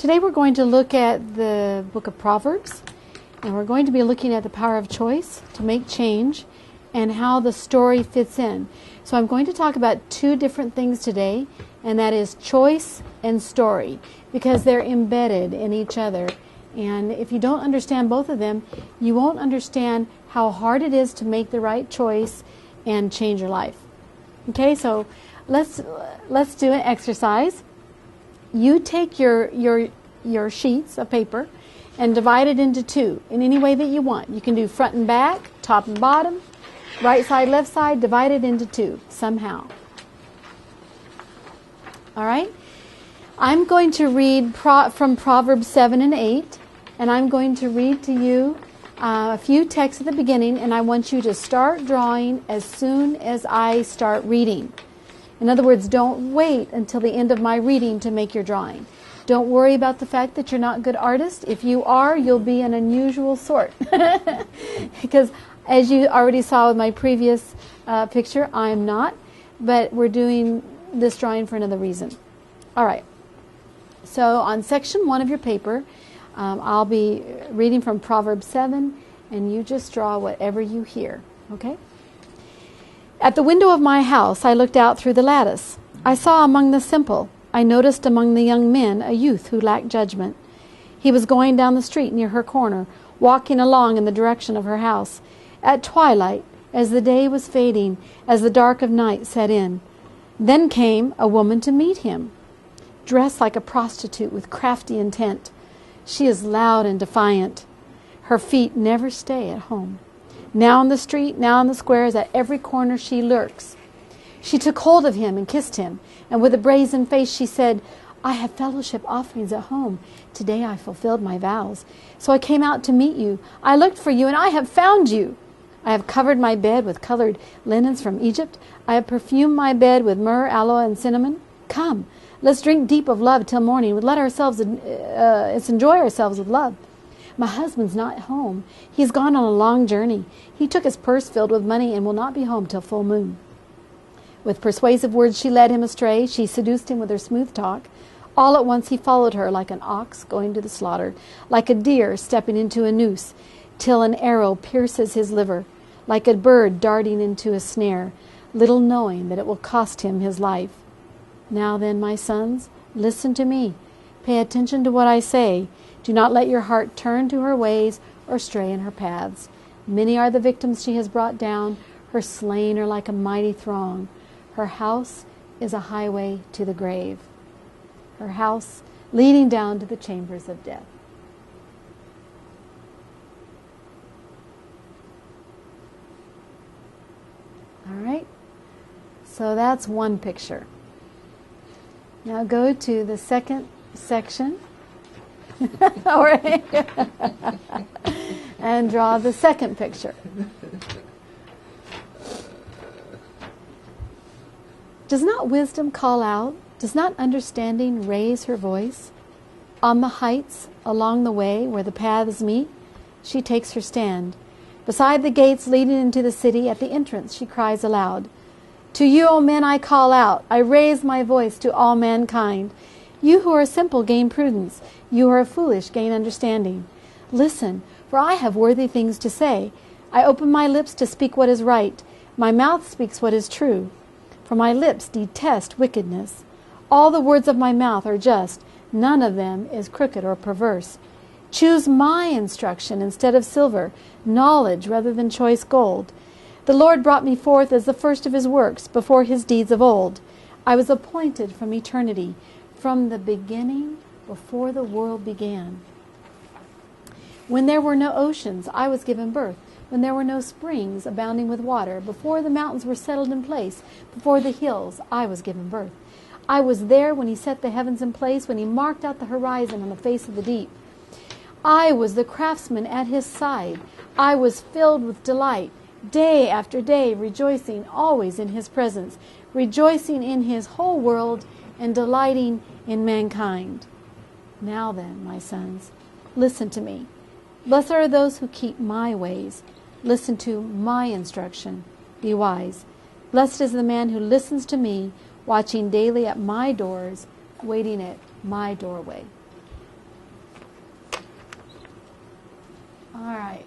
Today we're going to look at the book of Proverbs, and we're going to be looking at the power of choice to make change and how the story fits in. So I'm going to talk about two different things today, and that is choice and story, because they're embedded in each other. And if you don't understand both of them, you won't understand how hard it is to make the right choice and change your life. Okay, so let's do an exercise. You take your sheets of paper and divide it into two in any way that you want. You can do front and back, top and bottom, right side, left side, divide it into two somehow. All right? I'm going to read from Proverbs 7 and 8, and I'm going to read to you a few texts at the beginning, and I want you to start drawing as soon as I start reading. In other words, don't wait until the end of my reading to make your drawing. Don't worry about the fact that you're not a good artist. If you are, you'll be an unusual sort. Because as you already saw with my previous picture, I'm not. But we're doing this drawing for another reason. All right. So on section 1 of your paper, I'll be reading from Proverbs 7, and you just draw whatever you hear. Okay? At the window of my house, I looked out through the lattice. I saw among the simple. I noticed among the young men a youth who lacked judgment. He was going down the street near her corner, walking along in the direction of her house. At twilight, as the day was fading, as the dark of night set in, then came a woman to meet him, dressed like a prostitute with crafty intent. She is loud and defiant. Her feet never stay at home. Now in the street, now in the squares, at every corner she lurks. She took hold of him and kissed him, and with a brazen face she said, I have fellowship offerings at home. Today I fulfilled my vows. So I came out to meet you. I looked for you, and I have found you. I have covered my bed with colored linens from Egypt. I have perfumed my bed with myrrh, aloe, and cinnamon. Come, let's drink deep of love till morning. Let's enjoy ourselves with love. My husband's not home. He's gone on a long journey. He took his purse filled with money and will not be home till full moon. With persuasive words she led him astray. She seduced him with her smooth talk. All at once he followed her like an ox going to the slaughter, like a deer stepping into a noose, till an arrow pierces his liver, like a bird darting into a snare, little knowing that it will cost him his life. Now then, my sons, listen to me. Pay attention to what I say. Do not let your heart turn to her ways or stray in her paths. Many are the victims she has brought down. Her slain are like a mighty throng. Her house is a highway to the grave. Her house leading down to the chambers of death. All right. So that's one picture. Now go to the second section. All right. And draw the second picture. Does not wisdom call out? Does not understanding raise her voice? On the heights, along the way where the paths meet, she takes her stand. Beside the gates leading into the city, at the entrance, she cries aloud. To you, O men, I call out. I raise my voice to all mankind. You who are simple gain prudence. You who are foolish gain understanding. Listen, for I have worthy things to say. I open my lips to speak what is right. My mouth speaks what is true. For my lips detest wickedness. All the words of my mouth are just. None of them is crooked or perverse. Choose my instruction instead of silver, knowledge rather than choice gold. The Lord brought me forth as the first of his works, before his deeds of old. I was appointed from eternity, from the beginning, before the world began. When there were no oceans, I was given birth. When there were no springs abounding with water, before the mountains were settled in place, before the hills, I was given birth. I was there when he set the heavens in place, when he marked out the horizon on the face of the deep. I was the craftsman at his side. I was filled with delight, day after day, rejoicing always in his presence, rejoicing in his whole world, and delighting in mankind. Now then, my sons, listen to me. Blessed are those who keep my ways. Listen to my instruction. Be wise. Blessed is the man who listens to me, watching daily at my doors, waiting at my doorway. All right.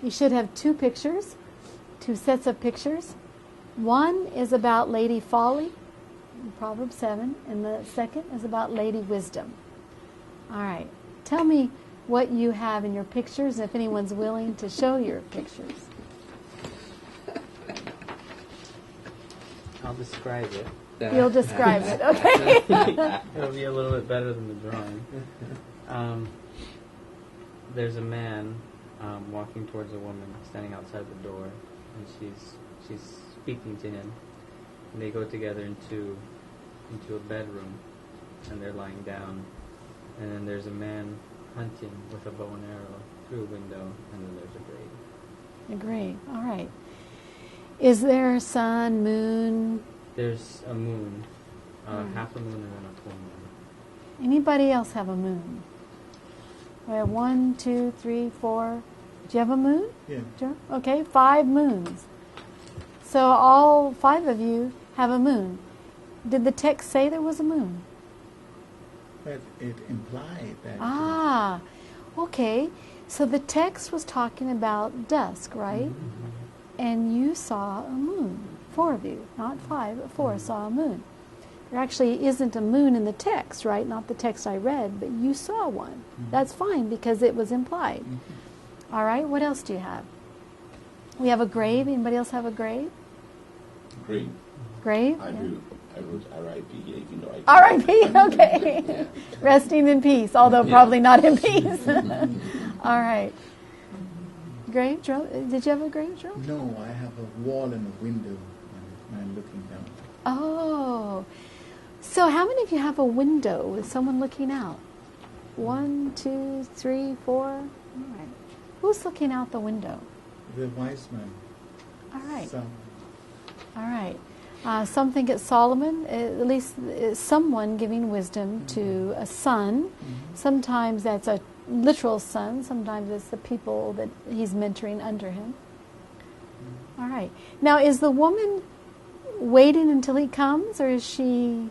You should have two pictures, two sets of pictures. One is about Lady Folly, in Proverbs 7, and the second is about Lady Wisdom. All right. Tell me what you have in your pictures, if anyone's willing to show your pictures. I'll describe it. You'll describe it, okay? It'll be a little bit better than the drawing. There's a man walking towards a woman standing outside the door, and she's speaking to him. And they go together into a bedroom, and they're lying down. And then there's a man hunting with a bow and arrow through a window, and then there's a grave. A grave, all right. Is there sun, moon? There's a moon, half a moon and then a full moon. Anybody else have a moon? We have 1, 2, 3, 4. Do you have a moon? Yeah. Sure. Okay, 5 moons. So all 5 of you have a moon. Did the text say there was a moon? But it implied that. Ah, okay. So the text was talking about dusk, right? Mm-hmm. And you saw a moon. 4 of you, not 5, but 4 saw a moon. There actually isn't a moon in the text, right? Not the text I read, but you saw one. Mm-hmm. That's fine because it was implied. Mm-hmm. All right, what else do you have? We have a grave. Anybody else have a grave? Grave. Grave? I Yeah. do. I wrote R.I.P. even though I R.I.P. Okay. Yeah. Resting in peace, although Yeah. probably not in peace. All right. Grave, Joe? Did you have a grave, Joe? No, I have a wall and a window, and I'm looking down. Oh. So how many of you have a window with someone looking out? 1, 2, 3, 4. All right. Who's looking out the window? The wise man. All right. Some. All right. Some think it's Solomon, at least it's someone giving wisdom to a son. Sometimes that's a literal son. Sometimes it's the people that he's mentoring under him. All right. Now, is the woman waiting until he comes, or is she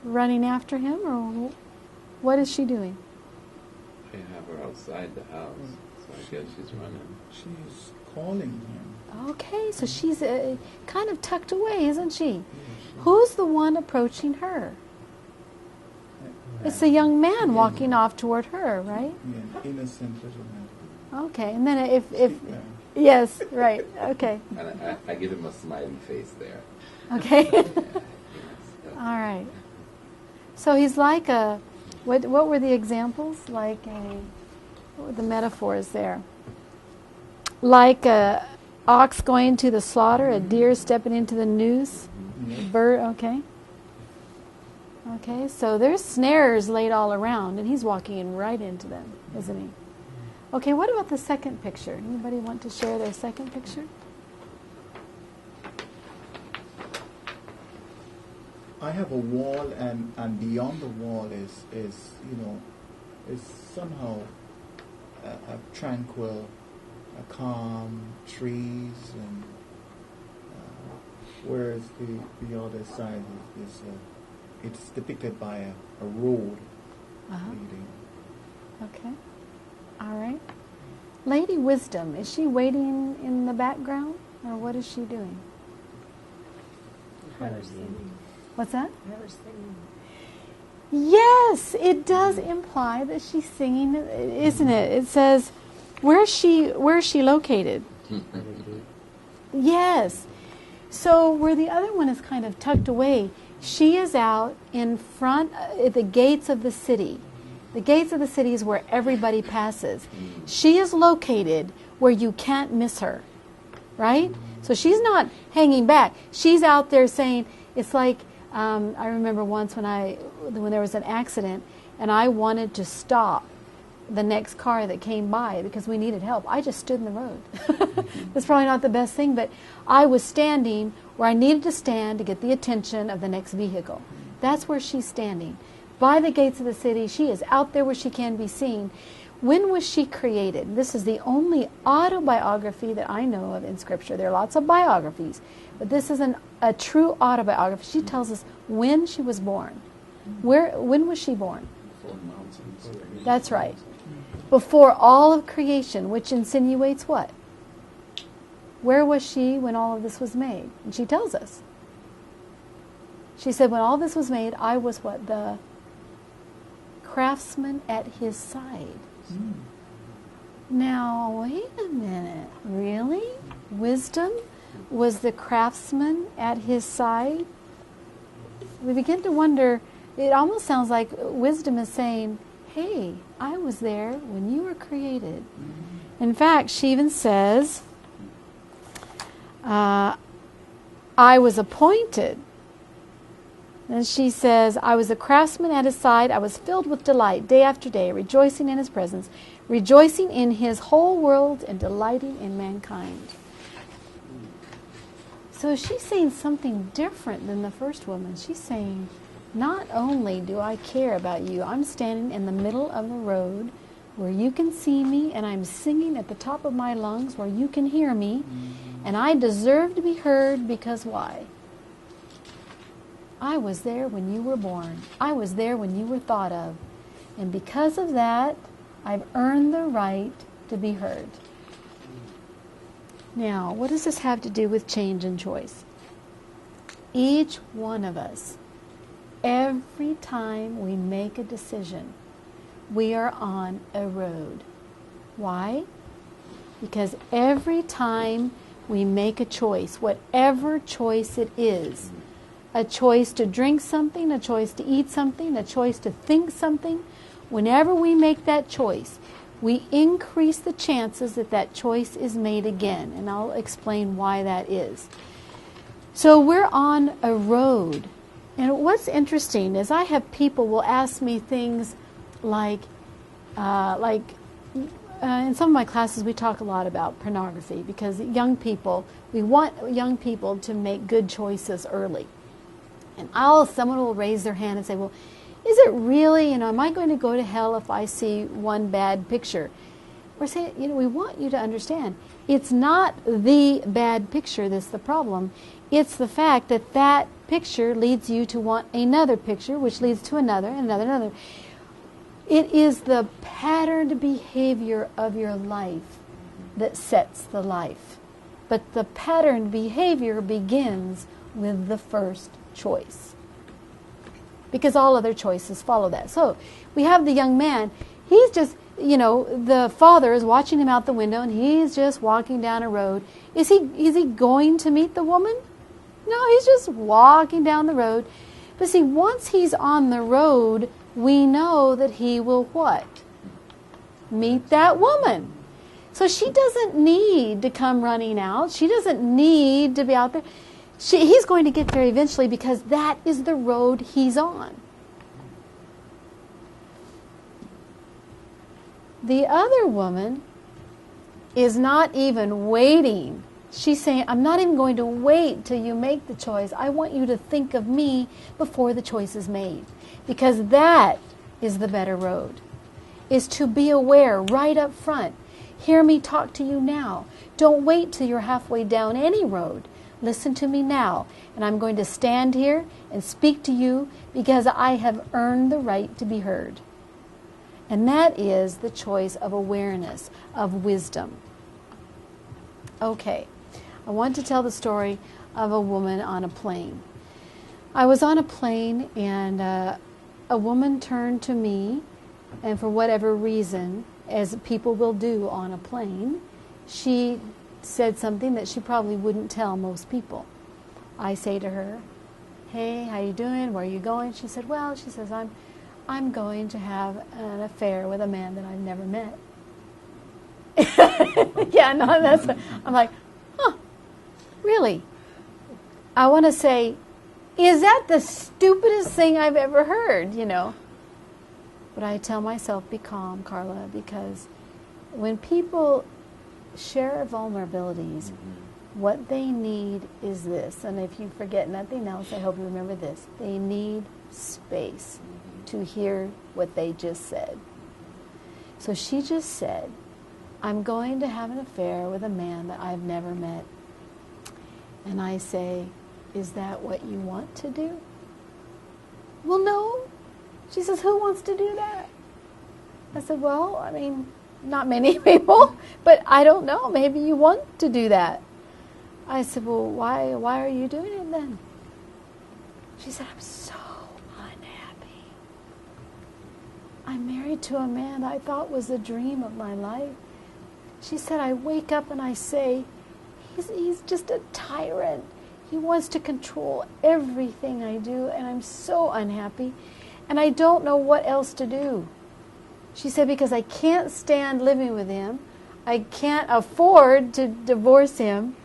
running after him, or what is she doing? I have her outside the house, so I guess she's running. She's calling him. Okay, so she's kind of tucked away, isn't she? Who's the one approaching her? It's the young man walking off toward her, right? Yeah, innocent little man. Okay, and then if Yeah. yes, right, okay, And I give him a smiley face there. okay, Yeah, all right. So he's like a, what were the examples? Like a, what were the metaphors there? Like a ox going to the slaughter, a deer stepping into the noose, bird, okay. Okay, so there's snares laid all around, and he's walking right into them, isn't he? Okay, what about the second picture? Anybody want to share their second picture? I have a wall, and beyond the wall is somehow a tranquil, a calm trees, and whereas the other side is it's depicted by a road leading. Okay, all right. Lady Wisdom, is she waiting in the background, or what is she doing? What's that? Yes, it does imply that she's singing, isn't it? It says, where is she located? Yes. So where the other one is kind of tucked away, she is out in front at the gates of the city. The gates of the city is where everybody passes. She is located where you can't miss her, right? So she's not hanging back. She's out there saying, it's like, I remember once when there was an accident and I wanted to stop the next car that came by because we needed help. I just stood in the road. That's probably not the best thing, but I was standing where I needed to stand to get the attention of the next vehicle. That's where she's standing. By the gates of the city, she is out there where she can be seen. When was she created? This is the only autobiography that I know of in Scripture. There are lots of biographies, but this is a true autobiography. She tells us when she was born. When was she born? That's right. Before all of creation, which insinuates what? Where was she when all of this was made? And she tells us. She said, when all this was made, I was what? The craftsman at his side. Now, wait a minute. Really? Wisdom was the craftsman at his side? We begin to wonder, it almost sounds like wisdom is saying, hey, I was there when you were created. In fact, she even says, I was appointed. And she says, I was a craftsman at his side. I was filled with delight day after day, rejoicing in his presence, rejoicing in his whole world and delighting in mankind. So she's saying something different than the first woman. She's saying, not only do I care about you, I'm standing in the middle of the road where you can see me, and I'm singing at the top of my lungs where you can hear me, and I deserve to be heard because why? I was there when you were born. I was there when you were thought of. And because of that, I've earned the right to be heard. Now, what does this have to do with change and choice? Each one of us, every time we make a decision, we are on a road. Why? Because every time we make a choice, whatever choice it is, a choice to drink something, a choice to eat something, a choice to think something, whenever we make that choice, we increase the chances that that choice is made again. And I'll explain why that is. So we're on a road. And what's interesting is I have people will ask me things like in some of my classes we talk a lot about pornography because we want young people to make good choices early. And someone will raise their hand and say, well, is it really, am I going to go to hell if I see one bad picture? We're saying, we want you to understand, it's not the bad picture that's the problem. It's the fact that that picture leads you to want another picture, which leads to another, and another. It is the patterned behavior of your life that sets the life. But the patterned behavior begins with the first choice. Because all other choices follow that. So we have the young man. He's just, the father is watching him out the window and he's just walking down a road. Is he going to meet the woman? No, he's just walking down the road. But see, once he's on the road, we know that he will what? Meet that woman. So she doesn't need to come running out. She doesn't need to be out there. He's going to get there eventually because that is the road he's on. The other woman is not even waiting. She's saying, I'm not even going to wait till you make the choice. I want you to think of me before the choice is made. Because that is the better road. Is to be aware right up front. Hear me talk to you now. Don't wait till you're halfway down any road. Listen to me now, and I'm going to stand here and speak to you because I have earned the right to be heard. And that is the choice of awareness, of wisdom. Okay, I want to tell the story of a woman on a plane. I was on a plane, and a woman turned to me, and for whatever reason, as people will do on a plane, she said something that she probably wouldn't tell most people. I say to her, hey, how you doing? Where are you going? She said, she says, I'm going to have an affair with a man that I've never met. I'm like, really? I want to say, is that the stupidest thing I've ever heard, But I tell myself, be calm, Carla, because when people share vulnerabilities, what they need is this. And if you forget nothing else, I hope you remember this. They need space to hear what they just said. So she just said, I'm going to have an affair with a man that I've never met. And I say, is that what you want to do? Well, no. She says, who wants to do that? I said, well, I mean, not many people, but I don't know. Maybe you want to do that. I said, well, why are you doing it then? She said, I'm so unhappy. I'm married to a man I thought was the dream of my life. She said, I wake up and I say, he's just a tyrant. He wants to control everything I do, and I'm so unhappy, and I don't know what else to do. She said, because I can't stand living with him. I can't afford to divorce him.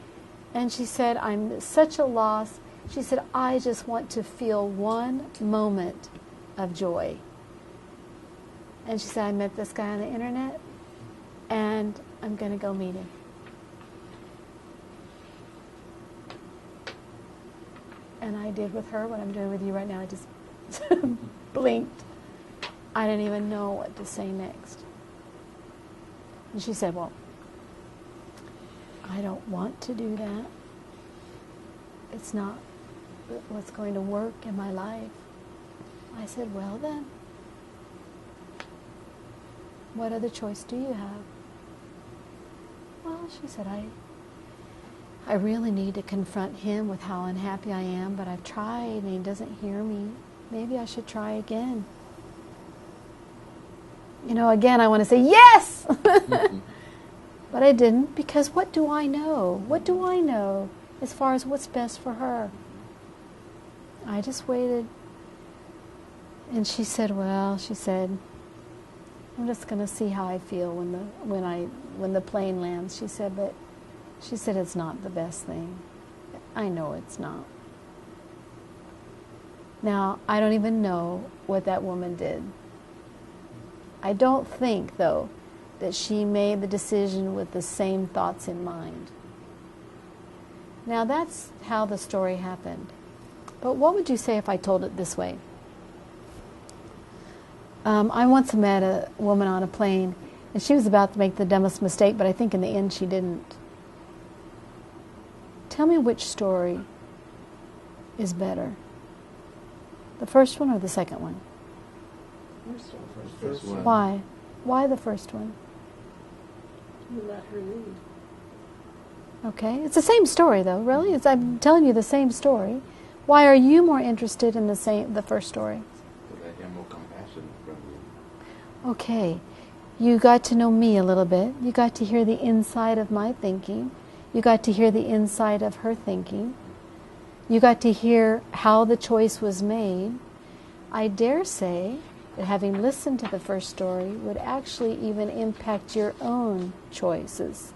And she said, I'm such a loss. She said, I just want to feel one moment of joy. And she said, I met this guy on the internet, and I'm going to go meet him. And I did with her what I'm doing with you right now. I just blinked. I didn't even know what to say next. And she said, well, I don't want to do that. It's not what's going to work in my life. I said, well then, what other choice do you have? Well, she said, I really need to confront him with how unhappy I am, but I've tried and he doesn't hear me. Maybe I should try again. You know, again, I want to say, yes! But I didn't, because what do I know? What do I know as far as what's best for her? I just waited. And she said, well, she said, I'm just going to see how I feel when the plane lands. She said, but she said, it's not the best thing. I know it's not. Now, I don't even know what that woman did. I don't think, though, that she made the decision with the same thoughts in mind. Now, that's how the story happened. But what would you say if I told it this way? I once met a woman on a plane, and she was about to make the dumbest mistake, but I think in the end she didn't. Tell me which story is better. The first one or the second one? First one. Why? Why the first one? You let her lead. Okay. It's the same story, though, really. I'm telling you the same story. Why are you more interested in the first story? Because I get more compassion from you. Okay. You got to know me a little bit. You got to hear the inside of my thinking. You got to hear the inside of her thinking. You got to hear how the choice was made. I dare say that having listened to the first story would actually even impact your own choices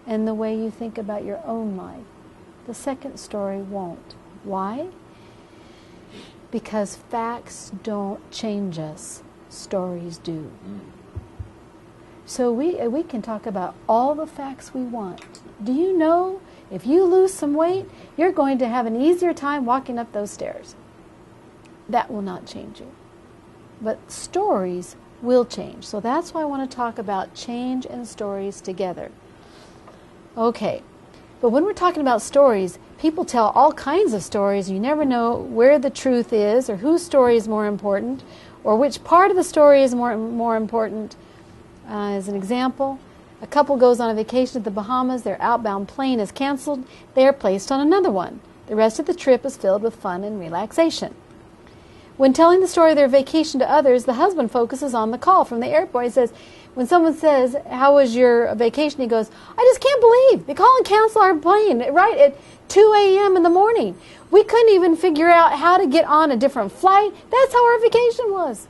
and the way you think about your own life. The second story won't. Why? Because facts don't change us. Stories do. So we can talk about all the facts we want. Do you know if you lose some weight, you're going to have an easier time walking up those stairs? That will not change you. But stories will change. So that's why I want to talk about change and stories together. Okay. But when we're talking about stories, people tell all kinds of stories. You never know where the truth is or whose story is more important or which part of the story is more important. As an example, a couple goes on a vacation to the Bahamas. Their outbound plane is canceled. They are placed on another one. The rest of the trip is filled with fun and relaxation. When telling the story of their vacation to others, the husband focuses on the call from the airport. He says, when someone says, how was your vacation? He goes, I just can't believe they call and cancel our plane right at 2 a.m. in the morning. We couldn't even figure out how to get on a different flight. That's how our vacation was.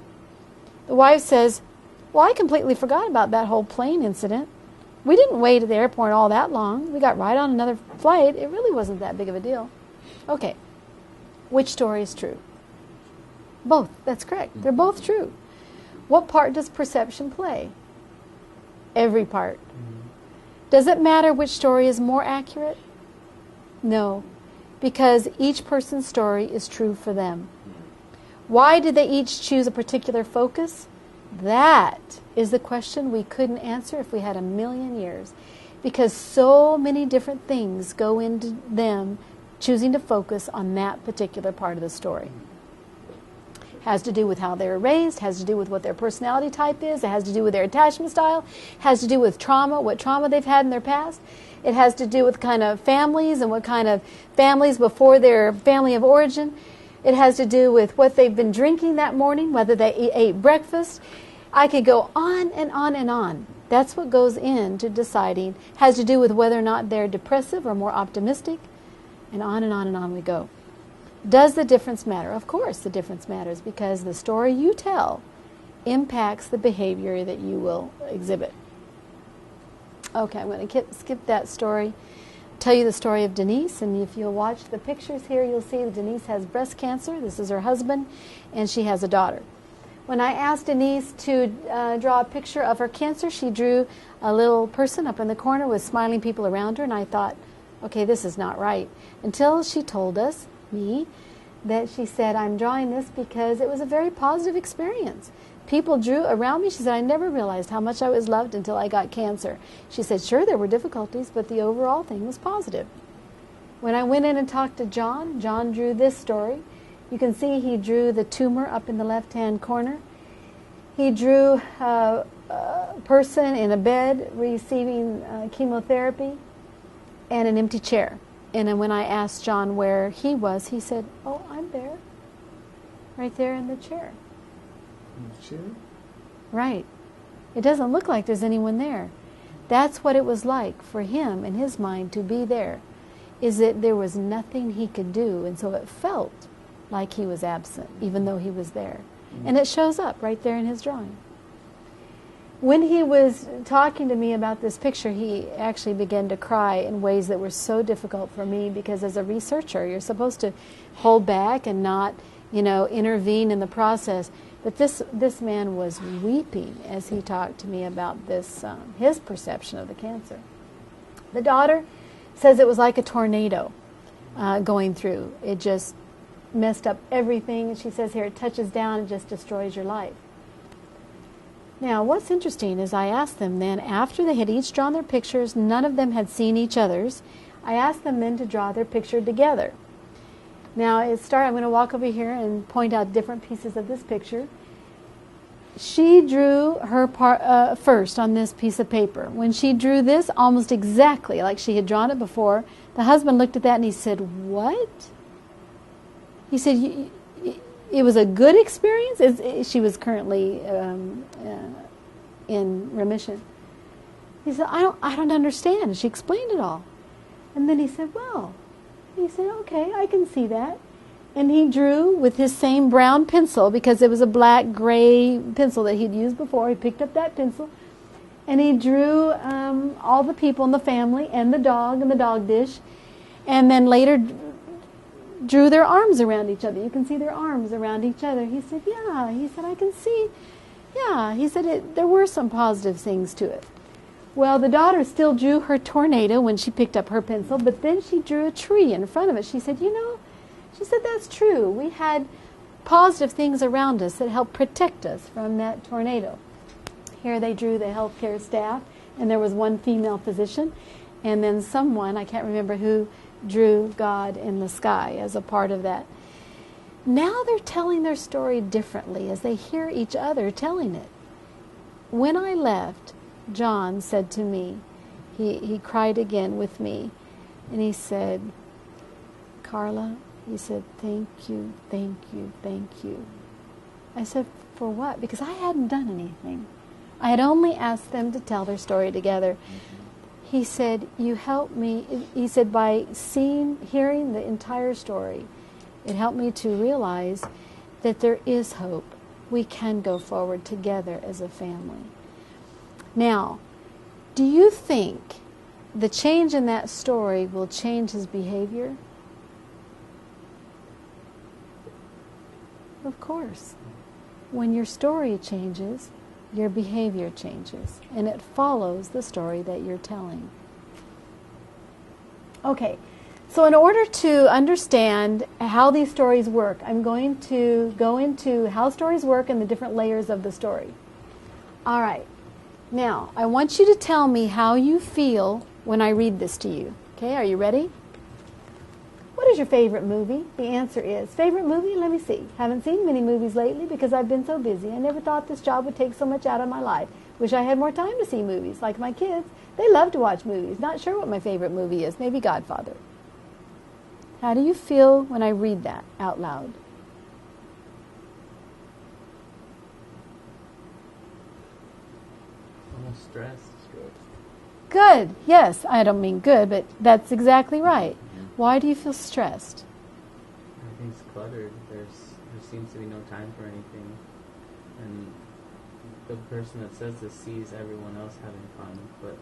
The wife says, well, I completely forgot about that whole plane incident. We didn't wait at the airport all that long. We got right on another flight. It really wasn't that big of a deal. Okay, which story is true? Both. That's correct. They're both true. What part does perception play? Every part. Does it matter which story is more accurate? No, because each person's story is true for them. Why did they each choose a particular focus? That is the question we couldn't answer if we had 1,000,000 years. Because so many different things go into them choosing to focus on that particular part of the story. Has to do with how they were raised, has to do with what their personality type is, it has to do with their attachment style, has to do with trauma, what trauma they've had in their past. It has to do with kind of families and what kind of families before their family of origin. It has to do with what they've been drinking that morning, whether they ate breakfast. I could go on and on and on. That's what goes into deciding. Has to do with whether or not they're depressive or more optimistic. And on and on and on we go. Does the difference matter? Of course the difference matters, because the story you tell impacts the behavior that you will exhibit. Okay, I'm going to skip that story. Tell you the story of Denise, and if you'll watch the pictures here, you'll see that Denise has breast cancer. This is her husband, and she has a daughter. When I asked Denise to draw a picture of her cancer, she drew a little person up in the corner with smiling people around her, and I thought, okay, this is not right. Until she told us, me, that she said, I'm drawing this because it was a very positive experience. People drew around me. She said, I never realized how much I was loved until I got cancer. She said, sure, there were difficulties, but the overall thing was positive. When I went in and talked to John, John drew this story. You can see he drew the tumor up in the left-hand corner. He drew a person in a bed receiving chemotherapy and an empty chair. And then when I asked John where he was, he said, oh, I'm there, right there in the chair. In the chair? Right. It doesn't look like there's anyone there. That's what it was like for him in his mind to be there, is that there was nothing he could do, and so it felt like he was absent, even though he was there. And it shows up right there in his drawing. When he was talking to me about this picture, he actually began to cry in ways that were so difficult for me, because as a researcher, you're supposed to hold back and not, intervene in the process. But this man was weeping as he talked to me about this, his perception of the cancer. The daughter says it was like a tornado going through. It just messed up everything. She says here, it touches down and just destroys your life. Now, what's interesting is I asked them then, after they had each drawn their pictures, none of them had seen each other's, I asked them then to draw their picture together. Now, I'm going to walk over here and point out different pieces of this picture. She drew her part first on this piece of paper. When she drew this almost exactly like she had drawn it before, the husband looked at that and he said, what? He said, it was a good experience? She was currently in remission. He said, I don't understand. She explained it all. And then he said, okay, I can see that. And he drew with his same brown pencil, because it was a black gray pencil that he'd used before. He picked up that pencil and he drew all the people in the family and the dog dish, and then later drew their arms around each other. You can see their arms around each other. He said, yeah. He said, I can see. Yeah. He said, there were some positive things to it. Well, the daughter still drew her tornado when she picked up her pencil, but then she drew a tree in front of it. She said, she said, that's true. We had positive things around us that helped protect us from that tornado. Here they drew the healthcare staff, and there was one female physician, and then someone, I can't remember who, drew God in the sky as a part of that. Now they're telling their story differently as they hear each other telling it. When I left, John said to me, he cried again with me, and he said, Carla, he said, thank you, thank you, thank you. I said, for what? Because I hadn't done anything. I had only asked them to tell their story together. He said, you helped me. He said, by hearing the entire story, it helped me to realize that there is hope. We can go forward together as a family. Now, do you think the change in that story will change his behavior? Of course. When your story changes, your behavior changes, and it follows the story that you're telling. Okay, so in order to understand how these stories work, I'm going to go into how stories work and the different layers of the story. All right, now I want you to tell me how you feel when I read this to you. Okay, are you ready? What is your favorite movie? The answer is, favorite movie? Let me see. Haven't seen many movies lately because I've been so busy. I never thought this job would take so much out of my life. Wish I had more time to see movies. Like my kids, they love to watch movies. Not sure what my favorite movie is. Maybe Godfather. How do you feel when I read that out loud? Almost stressed. Good. Yes, I don't mean good, but that's exactly right. Why do you feel stressed? Everything's cluttered. There seems to be no time for anything. And the person that says this sees everyone else having fun, but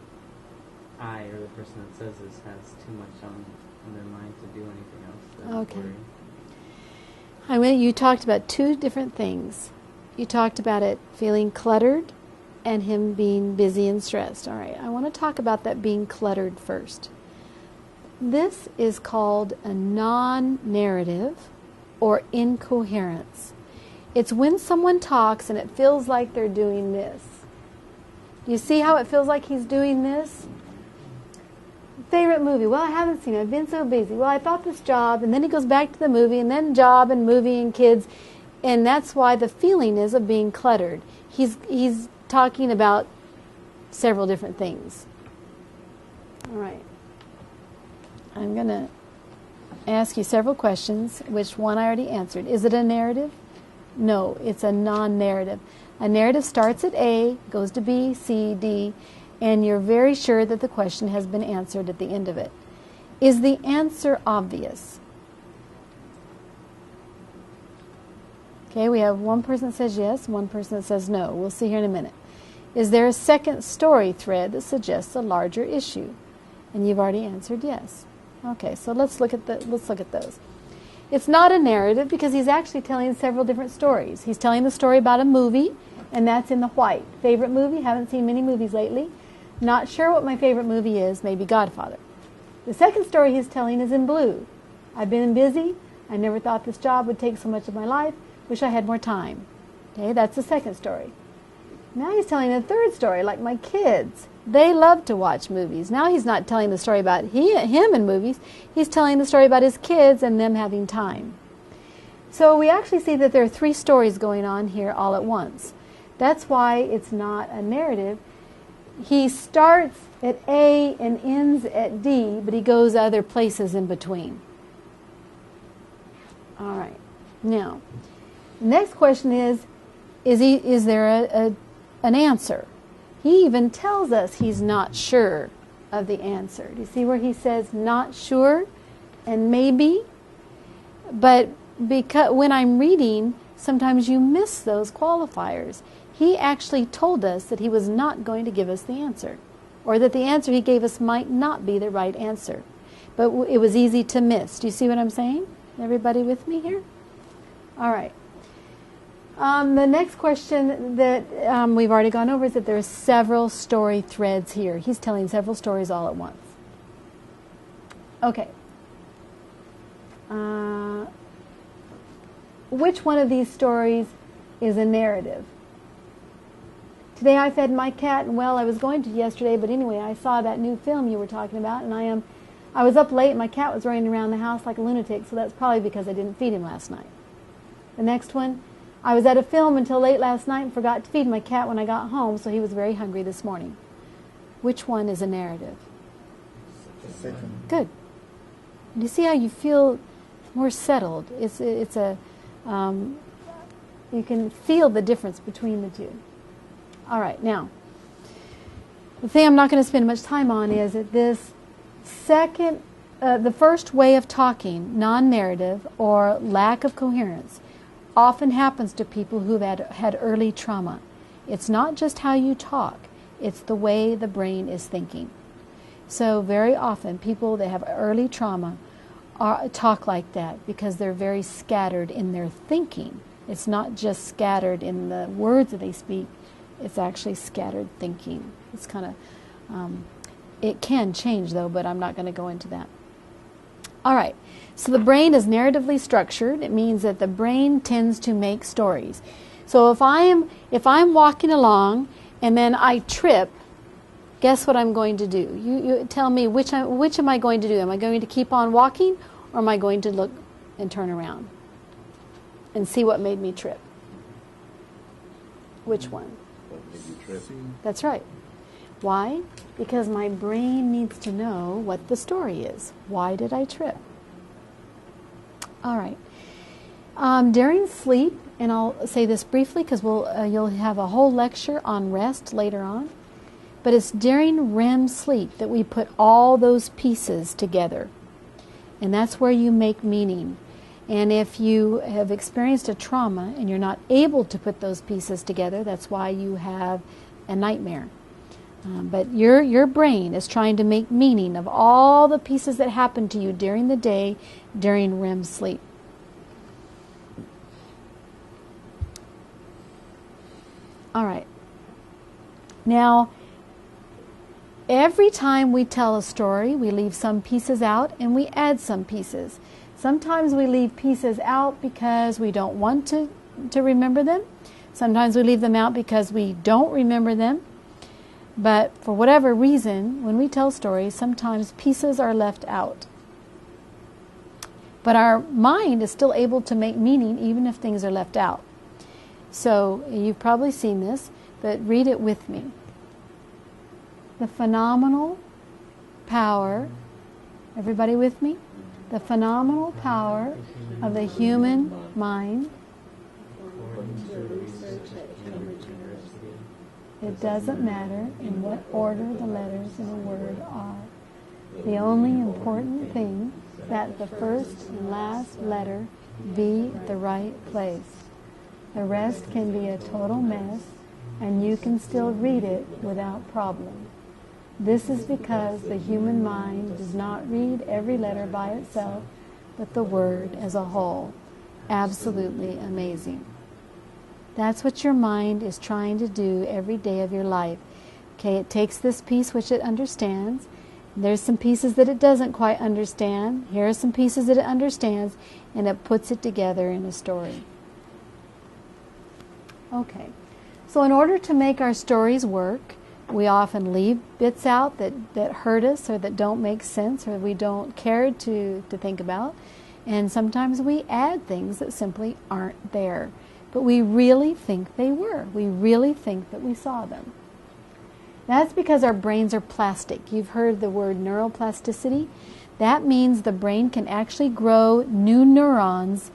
I, or the person that says this, has too much on their mind to do anything else. Okay. You talked about two different things. You talked about it feeling cluttered and him being busy and stressed. All right, I want to talk about that being cluttered first. This is called a non-narrative or incoherence. It's when someone talks and it feels like they're doing this. You see how it feels like he's doing this? Favorite movie? Well, I haven't seen it. I've been so busy. Well, I thought this job, and then he goes back to the movie, and then job and movie and kids. And that's why the feeling is of being cluttered. He's talking about several different things. All right. I'm going to ask you several questions, which one I already answered. Is it a narrative? No, it's a non-narrative. A narrative starts at A, goes to B, C, D, and you're very sure that the question has been answered at the end of it. Is the answer obvious? Okay, we have one person that says yes, one person that says no. We'll see here in a minute. Is there a second story thread that suggests a larger issue? And you've already answered yes. Okay, so let's look at those. It's not a narrative because he's actually telling several different stories. He's telling the story about a movie, and that's in the white. Favorite movie? Haven't seen many movies lately. Not sure what my favorite movie is. Maybe Godfather. The second story he's telling is in blue. I've been busy. I never thought this job would take so much of my life. Wish I had more time. Okay, that's the second story. Now he's telling a third story, like my kids. They love to watch movies. Now he's not telling the story about him and movies. He's telling the story about his kids and them having time. So we actually see that there are three stories going on here all at once. That's why it's not a narrative. He starts at A and ends at D, but he goes other places in between. All right. Now, the next question is there an answer? He even tells us he's not sure of the answer. Do you see where he says not sure and maybe? But because when I'm reading, sometimes you miss those qualifiers. He actually told us that he was not going to give us the answer, or that the answer he gave us might not be the right answer. But it was easy to miss. Do you see what I'm saying? Everybody with me here? All right. The next question that we've already gone over is that there are several story threads here. He's telling several stories all at once. Okay. Which one of these stories is a narrative? Today I fed my cat, and well, I was going to yesterday, but anyway, I saw that new film you were talking about, and I was up late, and my cat was running around the house like a lunatic, so that's probably because I didn't feed him last night. The next one, I was at a film until late last night and forgot to feed my cat when I got home, so he was very hungry this morning. Which one is a narrative? The second. Good. Do you see how you feel more settled? You can feel the difference between the two. All right, now, the thing I'm not going to spend much time on is that this second, the first way of talking, non-narrative or lack of coherence, often happens to people who've had early trauma. It's not just how you talk, it's the way the brain is thinking. So very often people that have early trauma talk like that because they're very scattered in their thinking. It's not just scattered in the words that they speak, it's actually scattered thinking. It's kind of, it can change though, but I'm not going to go into that. All right, so the brain is narratively structured. It means that the brain tends to make stories. So if I'm walking along and then I trip, guess what I'm going to do? You tell me which am I going to do? Am I going to keep on walking, or am I going to look and turn around and see what made me trip? Which one? What made you trip? That's right. Why? Because my brain needs to know what the story is. Why did I trip? All right. During sleep, and I'll say this briefly because you'll have a whole lecture on rest later on, but it's during REM sleep that we put all those pieces together. And that's where you make meaning. And if you have experienced a trauma and you're not able to put those pieces together, that's why you have a nightmare. But your brain is trying to make meaning of all the pieces that happen to you during the day, during REM sleep. All right. Now, every time we tell a story, we leave some pieces out and we add some pieces. Sometimes we leave pieces out because we don't want to remember them. Sometimes we leave them out because we don't remember them. But for whatever reason, when we tell stories, sometimes pieces are left out. But our mind is still able to make meaning even if things are left out. So you've probably seen this, but read it with me. The phenomenal power, everybody with me? The phenomenal power of the human mind. It doesn't matter in what order the letters in a word are. The only important thing is that the first and last letter be at the right place. The rest can be a total mess, and you can still read it without problem. This is because the human mind does not read every letter by itself, but the word as a whole. Absolutely amazing. That's what your mind is trying to do every day of your life. Okay, it takes this piece which it understands. There's some pieces that it doesn't quite understand. Here are some pieces that it understands, and it puts it together in a story. Okay, so in order to make our stories work, we often leave bits out that hurt us or that don't make sense or we don't care to think about. And sometimes we add things that simply aren't there. But we really think they were. We really think that we saw them. That's because our brains are plastic. You've heard the word neuroplasticity. That means the brain can actually grow new neurons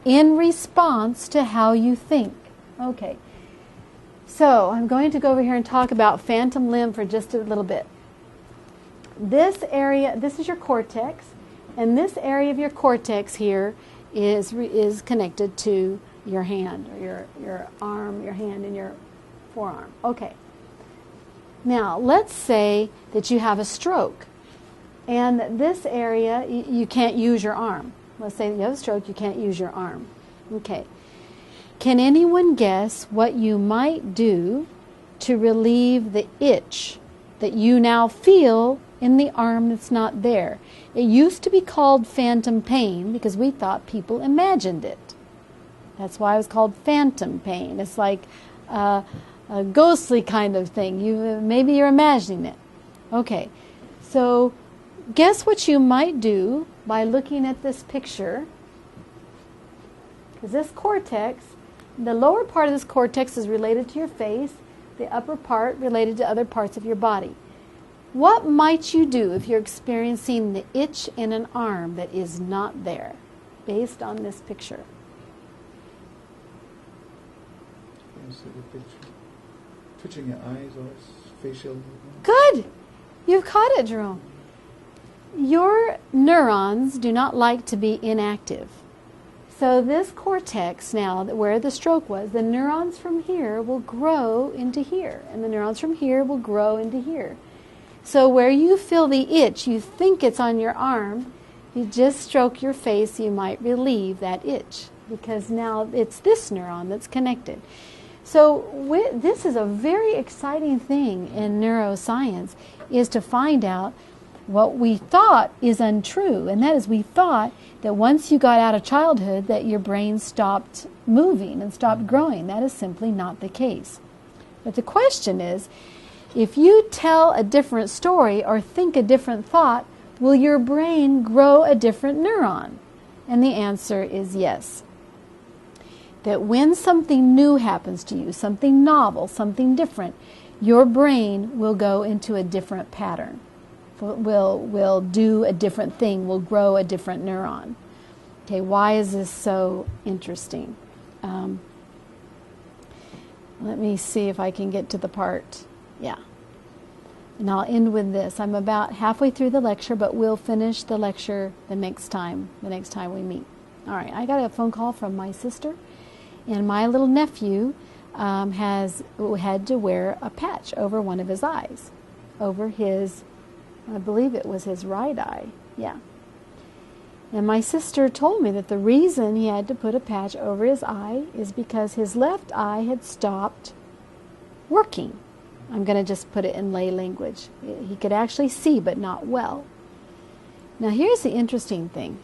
in response to how you think. Okay. So I'm going to go over here and talk about phantom limb for just a little bit. This area, this is your cortex, and this area of your cortex here is connected to your hand, or your arm, your hand, and your forearm. Okay. Now, let's say that you have a stroke, and this area, you can't use your arm. Let's say that you have a stroke, you can't use your arm. Okay. Can anyone guess what you might do to relieve the itch that you now feel in the arm that's not there? It used to be called phantom pain because we thought people imagined it. That's why it was called phantom pain. It's like a ghostly kind of thing. Maybe you're imagining it. Okay, so guess what you might do by looking at this picture. Because this cortex, the lower part of this cortex is related to your face, the upper part related to other parts of your body. What might you do if you're experiencing the itch in an arm that is not there, based on this picture? See the picture. Twitching your eyes or facial movement. Good! You've caught it, Jerome. Your neurons do not like to be inactive. So this cortex now, where the stroke was, the neurons from here will grow into here, and the neurons from here will grow into here. So where you feel the itch, you think it's on your arm, you just stroke your face, you might relieve that itch, because now it's this neuron that's connected. So this is a very exciting thing in neuroscience, is to find out what we thought is untrue, and that is we thought that once you got out of childhood that your brain stopped moving and stopped growing. That is simply not the case. But the question is, if you tell a different story or think a different thought, will your brain grow a different neuron? And the answer is yes. That when something new happens to you, something novel, something different, your brain will go into a different pattern, will do a different thing, will grow a different neuron. Okay, why is this so interesting? Let me see if I can get to the part. Yeah. And I'll end with this. I'm about halfway through the lecture, but we'll finish the lecture the next time we meet. All right, I got a phone call from my sister, and my little nephew had to wear a patch over one of his eyes, over his, I believe it was his right eye. Yeah. And my sister told me that the reason he had to put a patch over his eye is because his left eye had stopped working. I'm going to just put it in lay language. He could actually see, but not well. Now here's the interesting thing.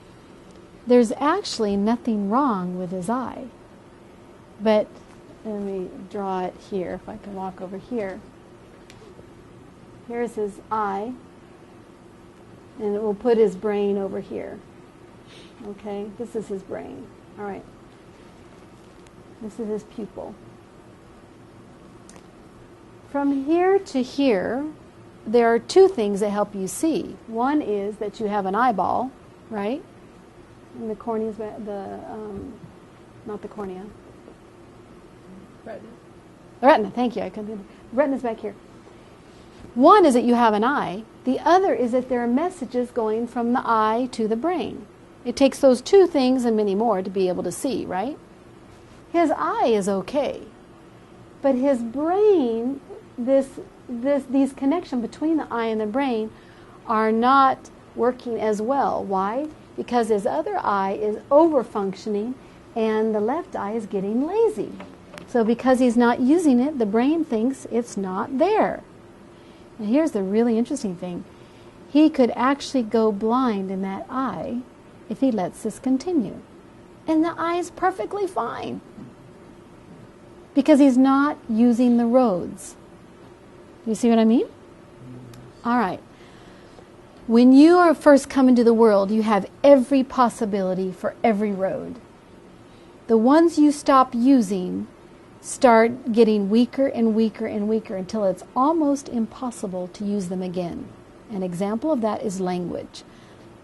There's actually nothing wrong with his eye. But let me draw it here, if I can walk over here. Here's his eye. And we'll put his brain over here. Okay, this is his brain. All right. This is his pupil. From here to here, there are two things that help you see. One is that you have an eyeball, right? And the cornea is not the cornea. Retina. The retina, thank you. I couldn't think of it. The retina's back here. One is that you have an eye. The other is that there are messages going from the eye to the brain. It takes those two things and many more to be able to see, right? His eye is okay. But his brain, these connections between the eye and the brain are not working as well. Why? Because his other eye is over-functioning and the left eye is getting lazy. So because he's not using it, the brain thinks it's not there. And here's the really interesting thing. He could actually go blind in that eye if he lets this continue. And the eye is perfectly fine. Because he's not using the roads. You see what I mean? All right. When you are first come into the world, you have every possibility for every road. The ones you stop using start getting weaker and weaker and weaker until it's almost impossible to use them again. An example of that is language.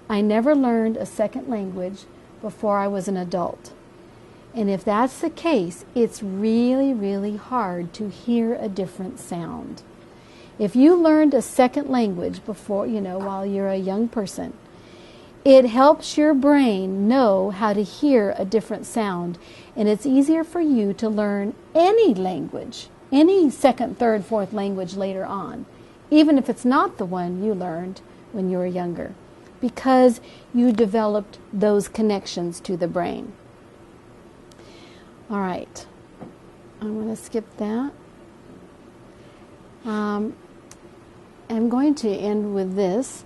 I never learned a second language before I was an adult. And if that's the case, it's really, really hard to hear a different sound. If you learned a second language before, while you're a young person, it helps your brain know how to hear a different sound. And it's easier for you to learn any language, any second, third, fourth language later on, even if it's not the one you learned when you were younger, because you developed those connections to the brain. All right, I'm going to skip that. I'm going to end with this.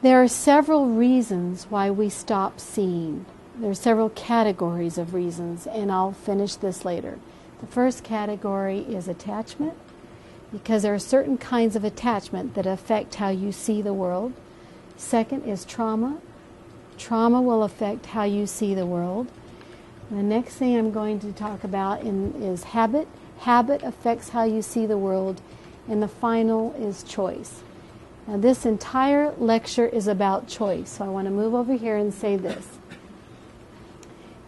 There are several reasons why we stop seeing. There are several categories of reasons, and I'll finish this later. The first category is attachment, because there are certain kinds of attachment that affect how you see the world. Second is trauma. Trauma will affect how you see the world. The next thing I'm going to talk about is habit. Habit affects how you see the world. And the final is choice. Now this entire lecture is about choice. So I want to move over here and say this.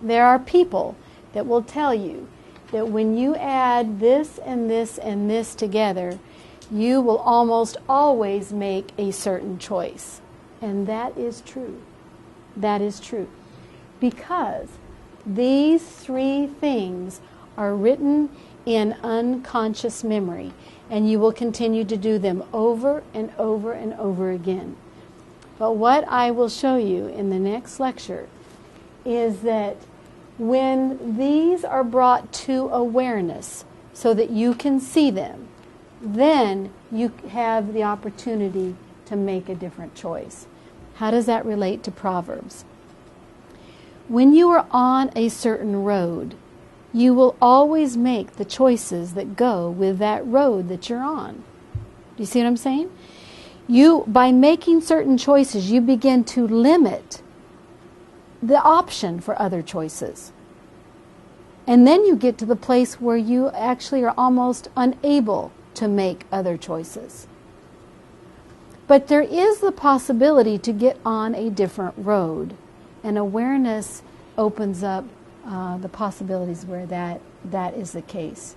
There are people that will tell you that when you add this and this and this together, you will almost always make a certain choice. And that is true. That is true. Because these three things are written in unconscious memory, and you will continue to do them over and over and over again. But what I will show you in the next lecture is that when these are brought to awareness so that you can see them, then you have the opportunity to make a different choice. How does that relate to Proverbs? When you are on a certain road, you will always make the choices that go with that road that you're on. Do you see what I'm saying? by making certain choices, you begin to limit the option for other choices. And then you get to the place where you actually are almost unable to make other choices. But there is the possibility to get on a different road. And awareness opens up the possibilities where that is the case.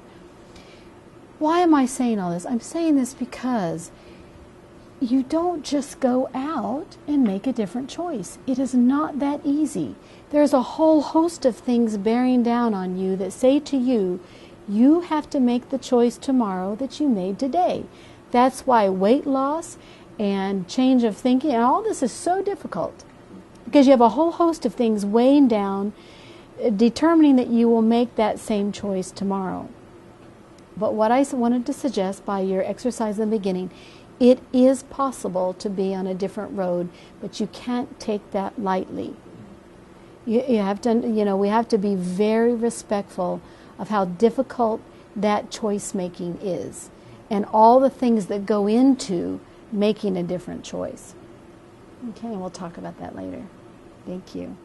Why am I saying all this? I'm saying this because you don't just go out and make a different choice. It is not that easy. There's a whole host of things bearing down on you that say to you, you have to make the choice tomorrow that you made today. That's why weight loss and change of thinking and all this is so difficult, because you have a whole host of things weighing down, determining that you will make that same choice tomorrow. But what I wanted to suggest by your exercise in the beginning, it is possible to be on a different road, but you can't take that lightly. You have to, we have to be very respectful of how difficult that choice making is and all the things that go into making a different choice. Okay, we'll talk about that later. Thank you.